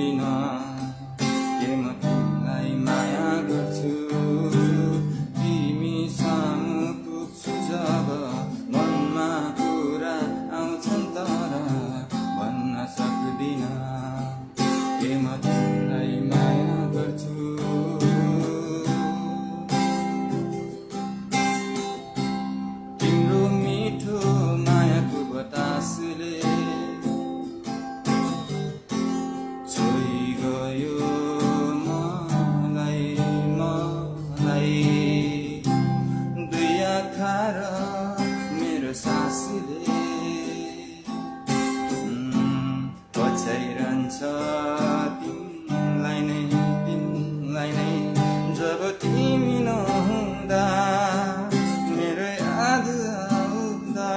सक्दिन के म तिमीलाई माया गर्छु तिमी सामु पुग्छु जब मनमा कुरा आउँछन् तर भन्न सक्दिन के म तिमीलाई माया गर्छु तिम्रो मिठो मायाको बतासले मेरो सासले पछाइरहन्छ तिमीलाई नै जब तिमी नहुँदा मेरो याद आउँदा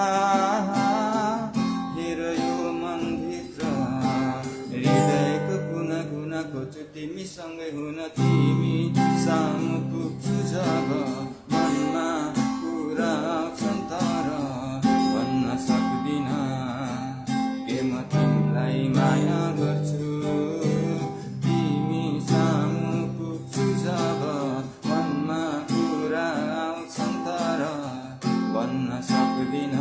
हेर यो मनभित्र हृदयको कुना कुना खोज्छु तिमीसँगै हुन तिमी सामु पुग्छु जब मनमा कुरा आउँछन् तर भन्न सक्दिन के म तिमीलाई माया गर्छु तिमी सामु पुग्छु जब मनमा कुरा आउँछन् तर भन्न सक्दिन